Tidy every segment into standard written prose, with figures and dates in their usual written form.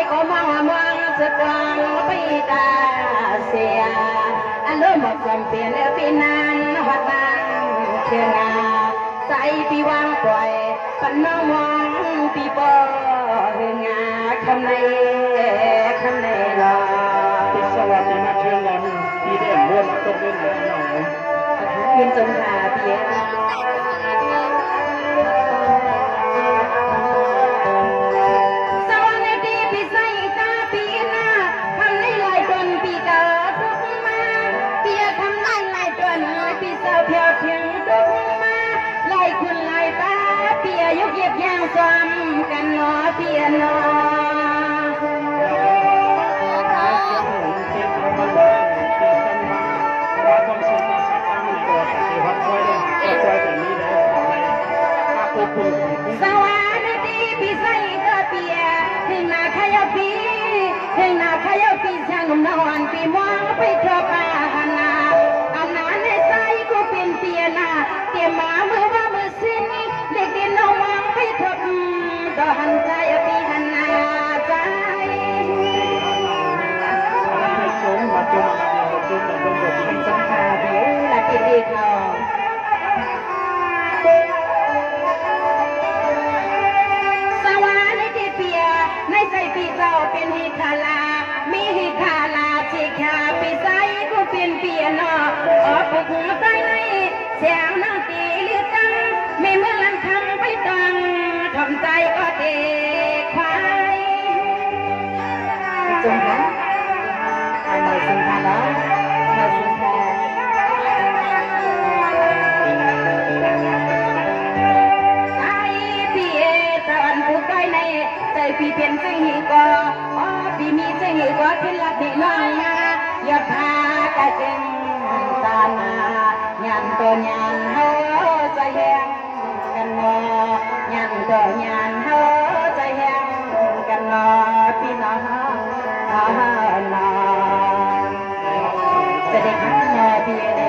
ก็มองสกองไปตาเสียอันเริ่มบอกความเปลี่ยนปีนั้นหัดบางเชียงาใส่ปีวางปล่อยปันน้องมองปีปอเฮืองาคำในรอที่สวัสดีมาเชียงวันปีเดียมม้วนตกเล่นหน้องยินจงหาเพียยกเย็บย่างซ้อมกันหนอเพียนอสวัสดีพี่ใส่กระเปียถึงนาขยาปีถึงนาขยาปีช่างนอนปีมองไปทอปาหนาอันนั้นในใส่ก็เป็นเปียนาเตรียมมาเมื่อว่ามือสิ้นเด็กดินน้องวางไปทบก็หันใจปีหันนาใจสงขาเดียวละติดดีเขาสวรรค์ในที่เปียในใจปีเจ้าเป็นฮิคาลามีฮิคาลาที่ขาปีใจก็เป็นเปียนอปกหัวใจในเสียงนั่งตีเลือดจังไม่เมื่อลันทำไปตังทำใจก็เด็กควายจงหาหน่อยสิงค่ะเนาะหน่อยสิงค่ะใจพี่ตอนผู้ใกล้ในใจพี่เป็นใจหีก็พี่มีใจหีก็ขึ้นลัดให้น้องมาอย่าพากะเก่งตาหน้ายันตัวยันเฮาใจแห้งกันงอยันตัวยันเฮาใจแห้งกันงอพี่น้องเสด็จฮันนาเบียเน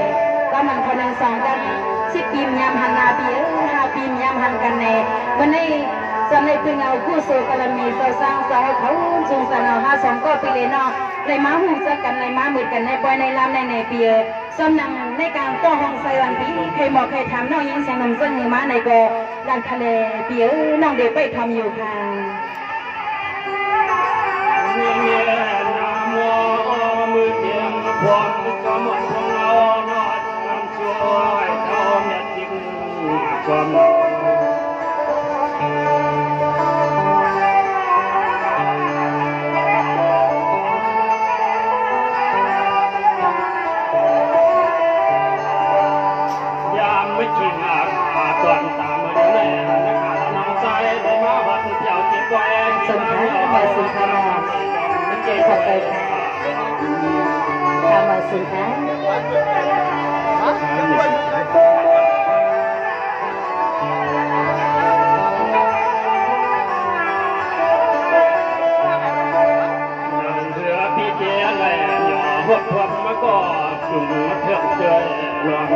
ก็มันคนนึงสองกัน10 ปีมยามหันนาเบีย5 ปีมยามหันกันเนวันนี้สำเร็จเป็นเอาคู่สู่กรณีสร้างสาวเขาจุงสันเอา52ก็ปีเลยเนาะในม้าหุ่นจักกันในม้ามืดกันในปอยในลำในเปียสำนังในการต่อห้องใส่วันปีใครบอกใครทำน้องยิงเสียงนมซึ่งม้าในก็ดันทะเลเปียน้องเด็กไปทำอยู่ค่ะมือเดียงพวงก็หมดของเราหน่อยช่วยเราเนี่ยจริงจอมยามไม่กินอาตอนตามมาเลยนะคะน้องใจได้มาวัดเที่ยวกินแกงสมท้ายไปสุขนาไม่เจอขอบใจค่ะทำมาสุดท้ายหดพวกมาก็จุ่มมาเถื่อนเจอหลอน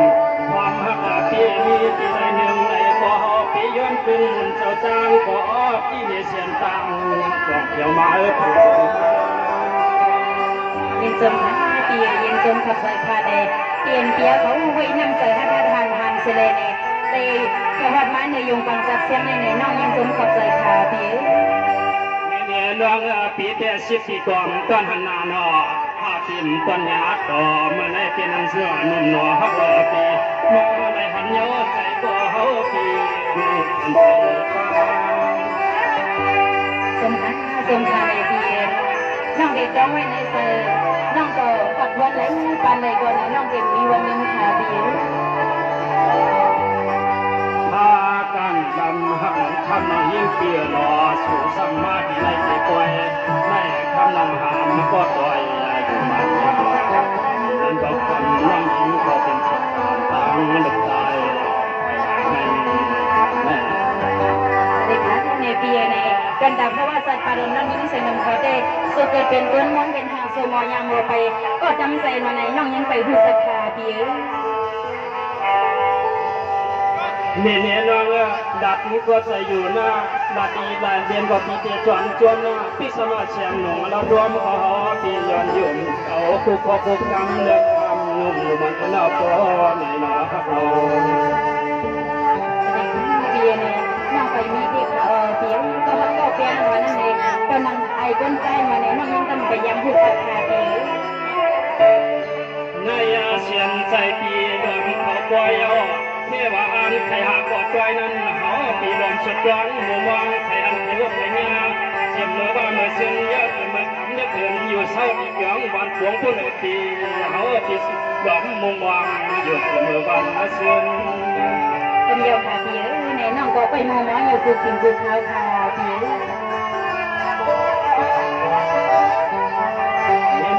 ความหักปีมีปีใดหนึ่งในก็ปีย้อนขึ้นเจ้าจ้างก็ปีมีเสียนตังกองเขียวมายินจมเปียยินจมขับใส่คาเดเตียนเปียเขาไว้นำใส่หัดทางเสลเนในสวัสดิ์ไม้ในยงปังจับเสียงในน้องยินจมขับใส่คาเปียเนี่ยน้องปีเดีย10 ปีก่อนตอนหันนาเนาะพิมต้นยาต่อมาในเป็นอันเสื้อนุ่มหนัวฮักปีมาในหันยอดใจก็เฮาปีสมคัญในปีน้องเด็กร้องไว้ในเซอร์น้องก็ปัดวันไหลปันเลยก่อนน้องเด็กมีวันหนึ่งขาปีพากันดำหักทำน้องยิ่งเปียรอสู่สัมมาที่ในใจปล่อยในคำนำหามก็ต่อยมันก็คำน้องยิ่งก็เป็นสัตว์ต่างดับใจเด็กนักในปีในกันดับเพราะว่าสัตว์ป่าดงน้องยิ่งใส่นมเขาได้สุดเกิดเป็นต้นม้วนเป็นหางโซมอยางโมไปก็จำใส่มาในน้องยังไปหูสักขาปี เนี่ยน้องดัดนี้ก็ใส่อยู่หน้าดัดอีหลายเดือนก็ปีเตียจวนจวนนะพี่สมาเชียงหนุ่มเรารวมขอพี่ย้อนยุ่มเอาคุกคุกกำเลือกทำนุ่มมันน่าพอไม่น่าฮักเราเบียร์เนี่ยน้องไปมีที่เสียงก็ฮักก็เปียนวันนั้นเองก็นั่งไอ้ก้นใจมาเนี่ยน้องยังต้องไปย้ำพูดกับคาเปียนายเสียนใจปีเดิมเขาปล่อยเอาเทวาอันใครหากอดใจนั้นเขาปีลมสุดร้อนหมู่มองใครอันใครว่าใครเนี่ยเสียมเมื่อว่าเมื่อเสียนเยอะเมื่อทำเนี่ยเกินอยู่เศร้าอีกอย่างวันพวงผู้เล็กทีเขาปีดอมมุมวางอยู่เมื่อวันเสียนเป็นเดียวคาเปียเนี่ยน้องก็ไปมองน้อยอยู่คือกินคือข้าวคาเปีย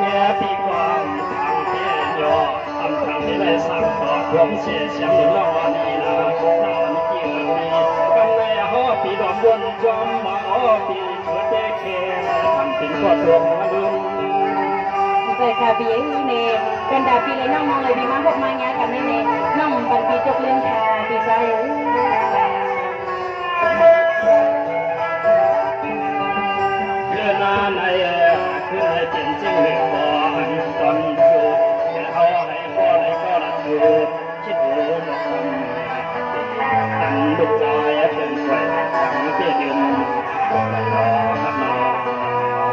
เนี่ยปีความทางเทียนยอทำทางที่ได้สั่งต่อผมเสียเสียงหนึ่งรอบนี้นะเราไม่เกี่ยวมีกันในห้อปีดอกบนจอมมาห้อปีเฉยเคทำเป็นก็ตรงมาลืมเคยคาเปียเนี่ยเป็นดาปีเลยน้องมองเลยดีมากพวกมาเงี้ยกันเนี่ยน้องปันปีจกเล่นคาปีใจเรื่องนั้นไอ้คือให้เจนจิ้งเหลวบอลตอนจูเอาให้พ่อให้ก็รักจูคิดดูหมดตั้งลูกชายเป็นใครตั้งเตี้ยยืนรอครับรอ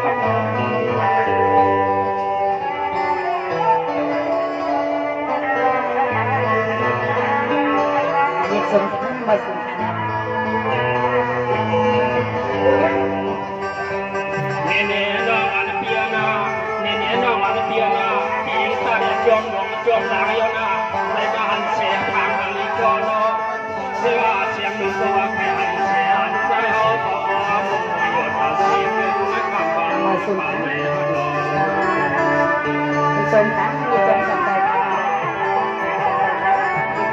ครับรอเด็กสมทั้งมาสมขนาดเนี่ยน้องอันเปียนะเนี่ยน้องอันเปียนะปีตาเดียจอมหลงจอมหลังยนะในบ้านเสียงทางอันนี้ก็เนาะเสียเสียงหนึ่งก็ว่าใครหันเสียหันใจเขาพอมุมหัวหยดตาสีเป็นไม่คำบางมาสุดเลยสมทั้งมีสมสัมใจ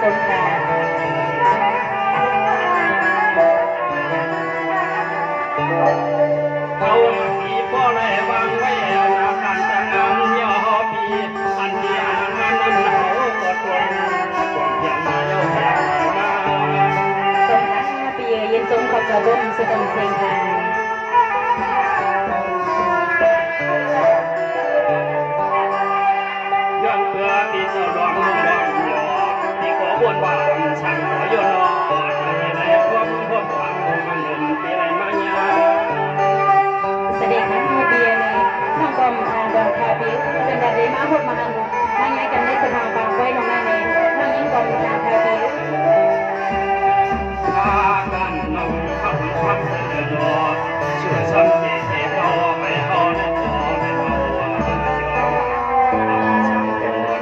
สมค่ะเขาปีพ่อได้วางไว้แล้วนะการจังงานย่อปีอันที่หางานนั้นเขาก็ตรงเพียงมาเย้าแย่มาสมทั้งปีเย็นสมกับกระบมสุดเสียงค่ะย้อนเพื่อปีเจ้าดวงดวงยอปีก็บวนว่าช่างขอยนอปีไหนความพบความมันหนุ่มปีไหนมาญาแสดงทั้งเบียร์เลยน้องกอมทางดอนคาเบียเป็นแบบนี้มาพบมาหันมาไงกันได้สถานฟังไว้ตรงนั้นเลยน้องยิ่งกอมทางคาเบียพากันน้องขับขับเดินรอช่วยสันติเทพเราไม่เอาในคอไม่เอา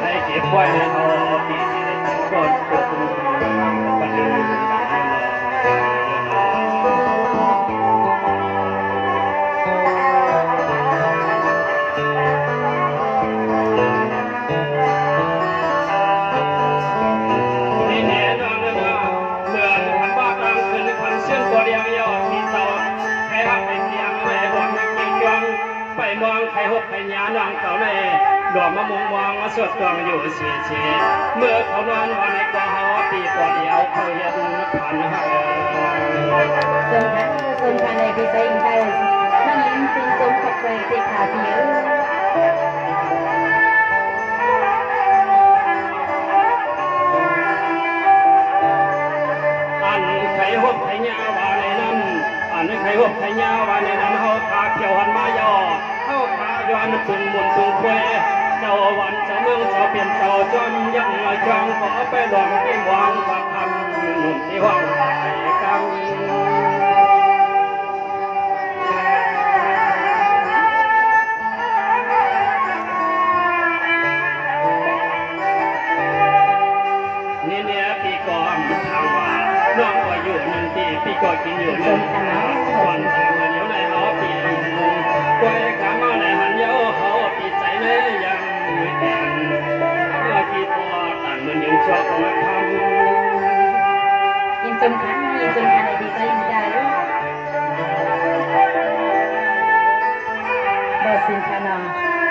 ให้เก็บไว้ในคอปีที่ได้ถึงก่อนปวดบันเทิงมองใครหกใครยาน้องเขาในดอกมะม่วงวางมาสวดตวงอยู่เสียเชเมื่อเขานอนวันในกอหอปีกว่าเดียวเขาเห็นผ่านหาสมค่ะในพิเศษได้น้องยิ่งเป็นสมกับใจที่ขาเบียอันใครหกใครยาว่าในนั้นอันใครหกใครยาว่าในนั้นเขาพาเขียวหันมาย่อเข้าพาย้อนตุงมุนตุงแควเจ้าวันเจ้าเมืองเจ้าเปลี่ยนเจ้าจอมยังลอยจองขอไปหลวงที่วางปากคำหนุ่มที่ว่างไปกันเนี่ยปีก่อนทางว่าน้องก็อยู่หนึ่งปีปีก็กินอยู่หนึ่งวันแต่เมื่อเดี๋ยวในเขาปีกวยขามาในหันเย้าเขาปีใจเลยยังมือแดงเมื่อกี่ตัวต่างมันยังชอบมาทำยินจมขันยินจมขันในพิเศษได้บ่สินค่ะน้อง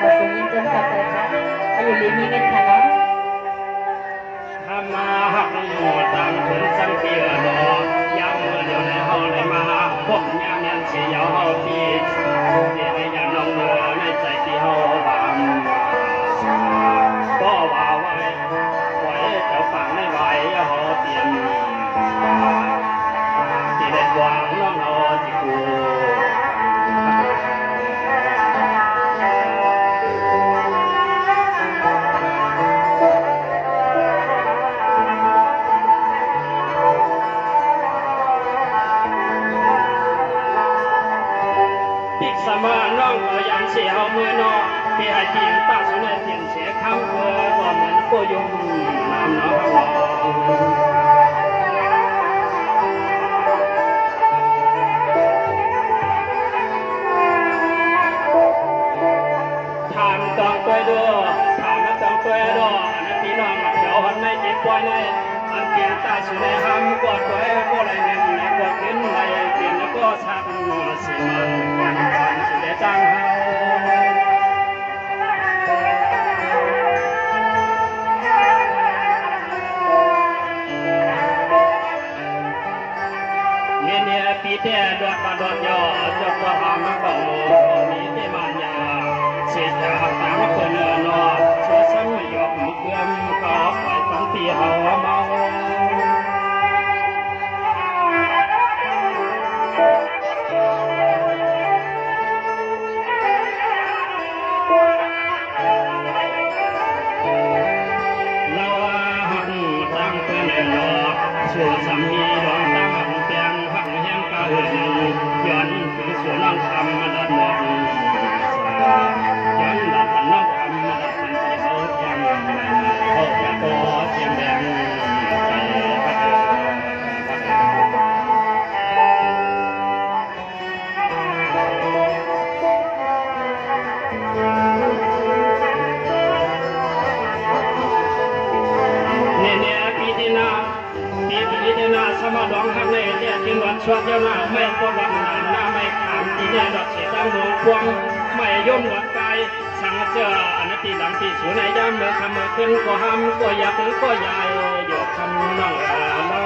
บ่สินยินจมกับใจค่ะอายุลีมีเงินค่ะน้องมาหักหมดตามคนสังเกต เตรียมที่ได้วางน้องเอาที่กูสมาน้องก็ยังเสียวมือนอที่ให้ทีมตาสุนัยเตียนเสียคำเพื่อก็เหมือนกูยุ่งน้ำน้องถามต้องตัวดูถามแล้วต้องตัวดูนั่นพี่น้องเดี๋ยวหันไม่เจ็บปวดเลยอันเตียนตาสุนัยห้ามกอดตัวก็ไรเงินไหนกอดเงินไหนเตียนแล้วก็ชักนวลสิมันสุดจังปีเตะดอดบาดอดยอจบว่าหามาเก่ามีเตมันยาเสียจากตามคนนอเชื่อซ้ำยกมือเกลือมก็ปล่อยฝันตีเฮาเมาเราหันตั้งเป็นนอชั่วสามีดองตั้งเตียงหักแห้งกะเหินย้อนถึงส่วนน้องทำมาดัดหมดย้อนดัดน้องทำมาดัดมันที่เขาเทียงเขาอยากก็เทียงแดงใจเนี่ยปีที่นาสมาดองทำในเนี่ยจึงวันชวนเจ้าหน้าไม่ก็วันหน้าไม่ขามที่เนี่ยดอกเสียตั้งดวงควงไม่ย่นวัดกายสั่งเจออนัตติหลังที่สูในย่ำเมื่อคำเมื่อขึ้นก็ห้ำก็อยากก็ใหญ่หยกคำน้องเรา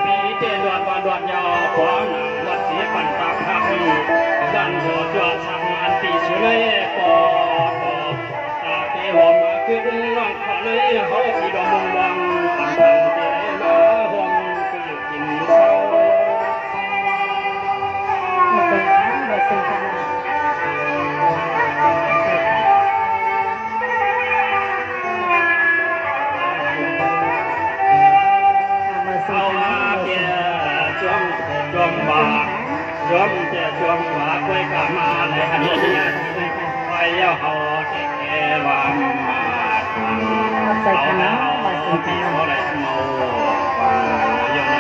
ปีเตดวดว่าดวดยาวขวางหนังวัดเสียปันตาพักดันหัวจวดสั่งอันตีสุนัยปอตาเตหอมขึ้นน้องขอเลยเขาที่ดอกมงวังตั้งเตะมาหอมก็อยู่กินเศร้าเอามาเกี่ยจวงบ่าจวงเจ้าจวงบ่าคอยกะมาในอันนี้คอยเย้าเขาเทเกวามมาเอาแล้วพี่เขาได้เมาอยู่ใ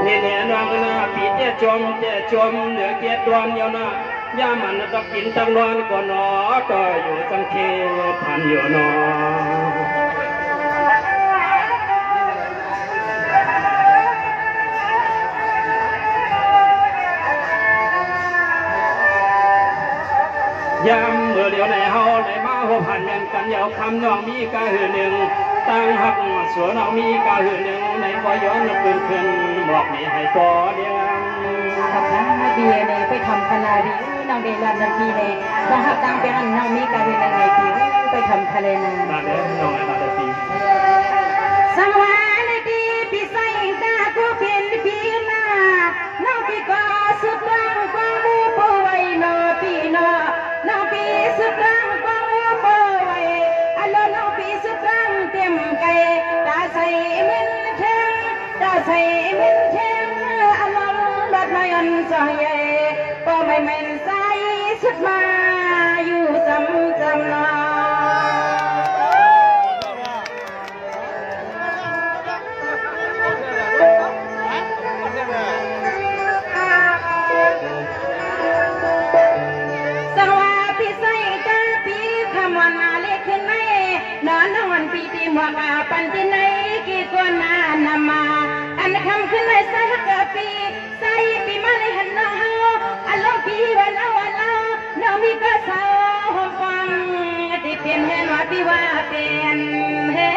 นเนี่ยน้องนะปีเจ้าจมเหลือเกียรติดวนเดียวนะย่ามันต้องกินตั้งนอนก่อนนอก็อยู่ตั้งเคพันอยู่นอยามเมื่อเดียวในเฮาในมาหัวพันยังกันยาวคำน้องมีกะหือหนึ่งตั้งหักสวนน้องมีกะหือหนึ่งในบ่ย้อนปืนขึ้นบอกนี่ให้ก่อเดียงกับน้องนาเบียเนี่ยไปทำคณะดีน้องเดลันนาบีเนี่ยต้องหักตั้งเป็นน้องมีกะหือหนึ่งในปีไปทำทะเลนึงนาเดน้องนาเดปีสังวานดีปีใส่ตากูเป็นปีนาน้องปีก็สุดรังกว่ามูปไว้นอปีนอน้องปีสุดรังกว่ามูปไว้อันน้องปีสุดรังเต็มไก่ตาใส่เหม็นเช่งตาใส่เหม็นเช่งอันน้องรถไม่อันสอยก็ไม่เหม็นใส่สุดมาอยู่จำนอหมวกปันที่ไหนกี่ตัวหน้านำมาอันคำขึ้นในใส่ฮักปีใส่ปีมาในหันหน้าเฮา พี่ว่าเป็นเห็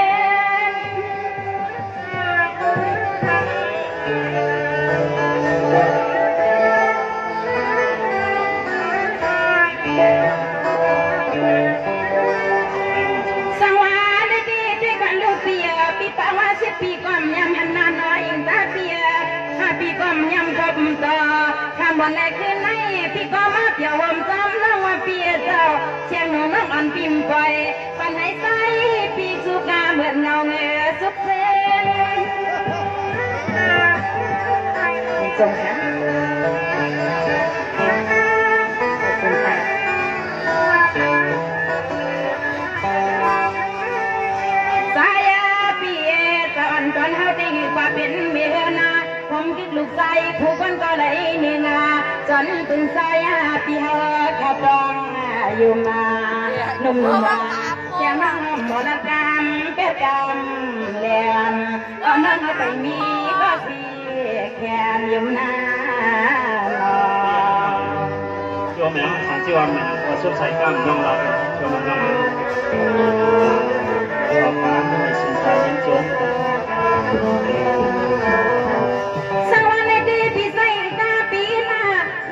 นสังวาได้ดีที่กันลูกเปียปีป่าว่า10 ปีก่อนยำหันนานน้อยอิงตาเปีย5 ปีก่อนยำกบต่อคำวันแรกคืนไหนพี่ก็มาเปียวผมจำน้องว่าเปียเจ้าเชียงหนูน้องอ่อนปิ่มปล่อยปันให้ใสปีสุกาเหมือนเงาเงือสุกเส้นจงค่ะขอบคุณค่ะสายเปียตอนเฮาได้กว่าเป็นเมียนาผมคิดลูกใจผู้คนก็เลยเนื้องาจนถึงสายปีเฮาขับรองอยู่มาหนุ่มมาเสียงน้องหมดกรรมเป็ดกรรมเลียมเอาน้องไปมีก็สีแขนอยู่หน้าช่วงนี้สันติวันว่าสุดสายกล้ามน้องเราช่วงนั้นขอบฟ้าให้สินใจยิ่งจนสวัสดีพี่ใส่ตาปีนา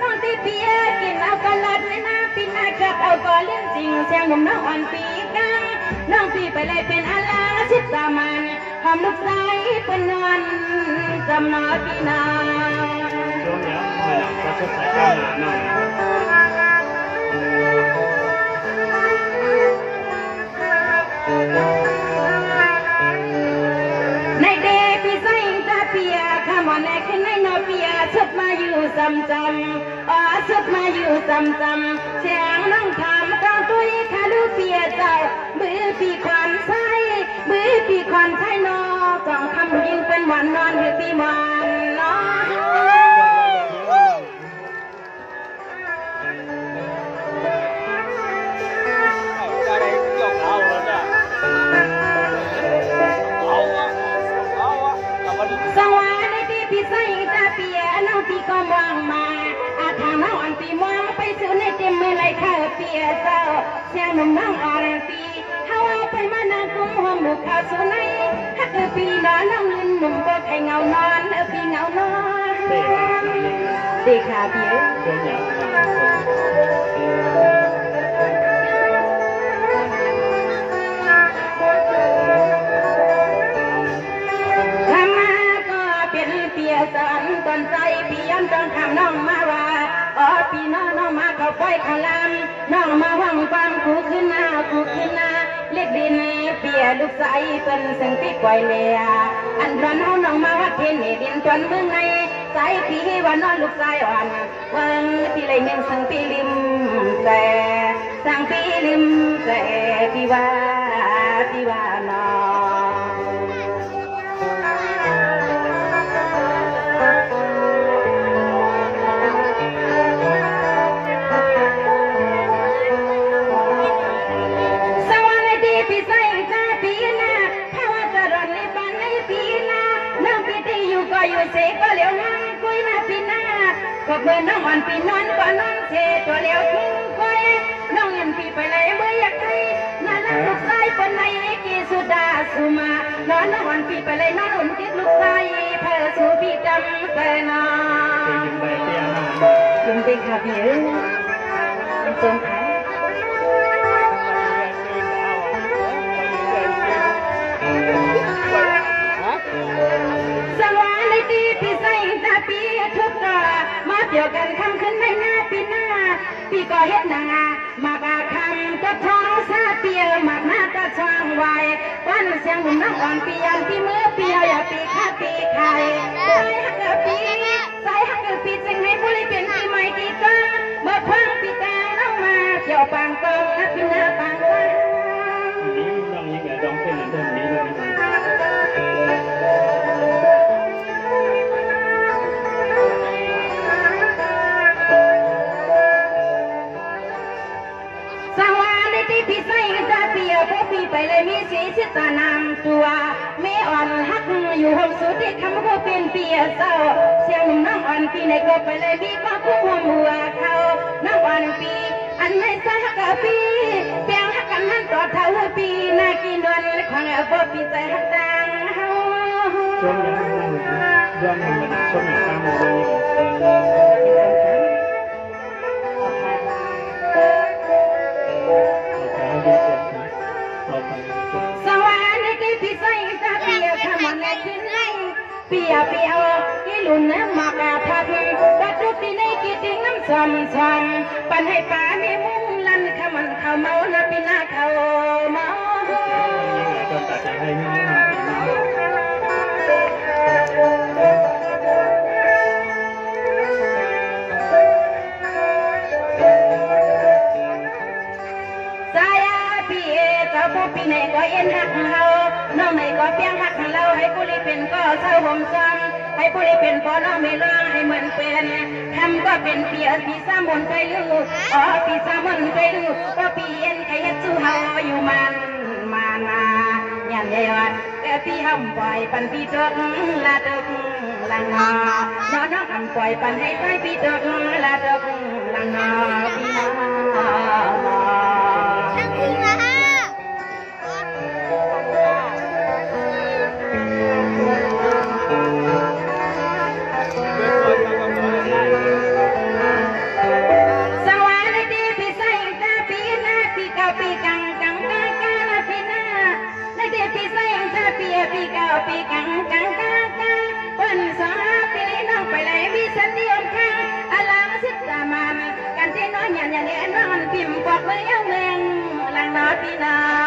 น้องที่เปียกินเอากระลัดในหน้าปีนาจับเอาก็เลี้ยงจริงเสียงหนุ่มน้องอ่อนปีกังน้องพี่ไปเลยเป็นอาลาชิดตามันทำลูกชายเป็นนอนจำนอปีนาช่วงนี้ว่าสุดสายกล้ามน้องในเดพี่ใส่ตาเปียข้ามวันแรกขึ้นในนอเปียชุดมาอยู่จำชุดมาอยู่จำเสียงน้องถามกองตุ้ยคาลูเปียเจ้ามือปีควันใส่มือปีควันใส่นอกองคำยิงเป็นวันนอนคือปีวันนอสวัสดีพี่ใส่ตาเปียน้องพี่ก็มองมาทางน้องอันปีมองไปสู่ในเต็มเมื่อไรข้าเปียเจ้าเสียงหนุ่มน้องอ่อนปีเฮาไปมานากุมหัวหมูข้าวสู่ในฮักปีนอนน้องลืนหนุ่มก็ใครเงานอนปีเงานอนเด็กขาเปียสอนตอนใจพี่ย้อนตอนทำน้องมาว่าพี่น้องมาเขาปล่อยขลามน้องมาห้องความกูขึ้นหน้าเล็กดินเปียลูกใสเป็นสังปีปล่อยเลียอันร้อนเอาน้องมาวัดเทียนดินจนเมืองในใจพี่ว่านอนลูกใสอ่อนเมืองพี่เลยเมียงสังปีริมแต่สังปีริมแต่พี่ว่าน้องพี่ใส่ตาปีนาถ้าว่าจะรอนในบ้านในปีนาน้องพี่ที่อยู่ก็อยู่เสก็เหลียวนั่งคุยมาปีนาก็เมื่อน้องอ่อนปีนอนก็นอนเสตัวเหลียวทิ้งคุยน้องยันพี่ไปเลยเมื่ออยากให้น่ารักลูกชายคนไหนกีสุดาสุมานอนน้องอ่อนพี่ไปเลยนอนอุ่นติดลูกชายเพื่อสู่พี่จำแต่นอนจุ่มเด็กขับเยอะจงขายสวัสดีพี่ใส่ตาปีทุกตัวมาเดียวกันคำขึ้นในหน้าปีหน้าพี่ก็เฮ็ดนางมากาคำก็ท้องซาเปียมากหน้าก็ช่างไว้วันเสียงหุ่นน้องอ่อนปียันพี่มือเปียวอย่าปีข้าปีไข่ใส่ฮักกับปีจึงให้ผู้ริเป็นปีใหม่ดีจ้าเมื่อพังปีตาเล่ามาเกี่ยวปางกองนักพินาปางว่านี่น้องยิ่งใหญ่ร้องเพลงเดิมนี้เลยพี่ใส่ตาเปียพวกพี่ไปเลยมีสีชิตานามตัวไม่อ่อนฮักอยู่ห้องสุดที่คำว่าเป็นเปียเศร้าเสียงหนุ่มน้องอ่อนปีในก็ไปเลยมีก็คู่หัวเขาน้องอ่อนปีอันไม่ใช่ฮักกับปีเปียงฮักกันหัน ต่อเท่าปีนากินดวนของเอาบ่ปีใจหักดังเฮา ช่วงนี้ย้อนมันช่วงนี้ตามมาเลย สวรรค์ที่พี่ใส่ตาเปียขมันและขึ้นไล่เปียกี่ลุ่นน้ำมากาพัดปัดทุกที่ในกิดน้ำซ้ำปันให้ป่ามีมุ้งลันขมันเขาเมาและปีนาเขาเมาผู้ปีไหนก็เอ็นหักเฮาน้องไหนก็เพียงหักเราให้ผู้รีเป็นก็เศร้าห่มซ้ำให้ผู้รีเป็นพอน้องไม่ร้องให้เหมือนเป็นทำก็เป็นเปียปีสามมนไปลูกปีสามมนไปลูกก็ปีเอ็นใครยัดสู้เฮาอยู่มันมานายันใหญ่วันแกปีห้ำปล่อยปันปีตกลาตกลังนอน้องห้ำปล่อยปันให้ใต้ปีตกลาตกลังนอปีนาปีเก่าปีกังเปิ้นสาปีนี้น้องไปเลยวิสันเดียมข้างอลังสิบสามันกันที่น้อยหยันหยันเอ็นนอนพิมพ์ปอกเลยเอาเมืองหลังนอพี่น้อง